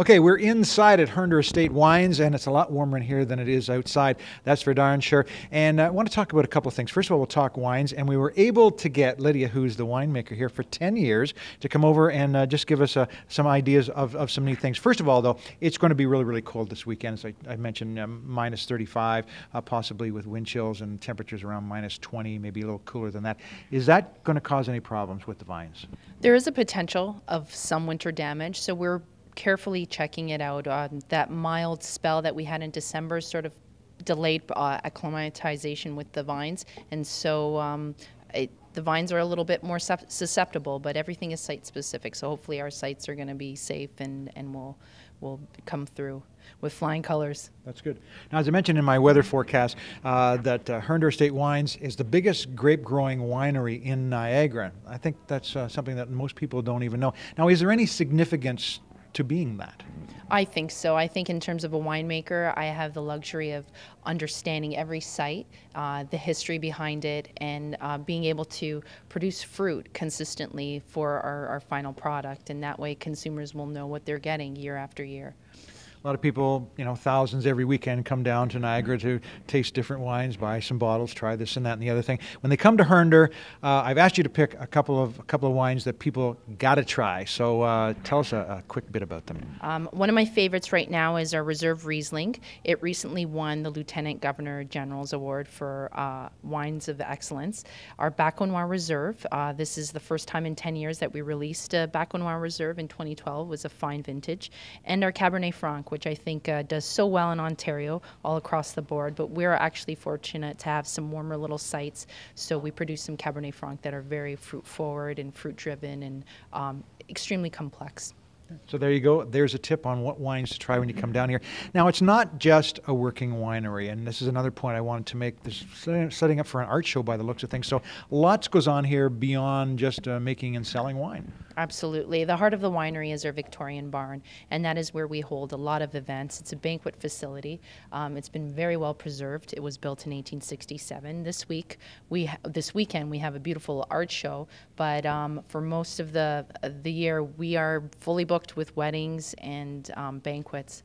Okay, we're inside at Hernder Estate Wines, and it's a lot warmer in here than it is outside. That's for darn sure. And I want to talk about a couple of things. First of all, we'll talk wines, and we were able to get Lydia, who's the winemaker here for 10 years, to come over and just give us some ideas of some neat things. First of all, though, it's going to be really, really cold this weekend. As I mentioned, minus 35, possibly with wind chills and temperatures around minus 20, maybe a little cooler than that. Is that going to cause any problems with the vines? There is a potential of some winter damage, so we're carefully checking it out. That mild spell that we had in December sort of delayed acclimatization with the vines, and so the vines are a little bit more susceptible, but everything is site specific, so hopefully our sites are going to be safe and will come through with flying colors. That's good. Now, as I mentioned in my weather forecast, that Hernder Estate Wines is the biggest grape-growing winery in Niagara. I think that's something that most people don't even know. Now, is there any significance to being that? I think so. I think in terms of a winemaker, I have the luxury of understanding every site, the history behind it, and being able to produce fruit consistently for our final product. And that way consumers will know what they're getting year after year. A lot of people, thousands every weekend come down to Niagara to taste different wines, buy some bottles, try this and that and the other thing. When they come to Hernder, I've asked you to pick a couple of wines that people got to try. So tell us a quick bit about them. One of my favorites right now is our Reserve Riesling. It recently won the Lieutenant Governor General's Award for Wines of Excellence. Our Bac Noir Reserve, this is the first time in 10 years that we released a Bac Noir Reserve in 2012, was a fine vintage. And our Cabernet Franc, which I think does so well in Ontario all across the board, but we're actually fortunate to have some warmer little sites, so we produce some Cabernet Franc that are very fruit forward and fruit driven and extremely complex. So there you go. There's a tip on what wines to try when you come down here. Now, it's not just a working winery, and this is another point I wanted to make. This setting up for an art show by the looks of things. So lots goes on here beyond just making and selling wine. Absolutely. The heart of the winery is our Victorian barn, and that is where we hold a lot of events. It's a banquet facility. It's been very well preserved. It was built in 1867. This weekend we have a beautiful art show, but for most of the year we are fully booked with weddings and banquets.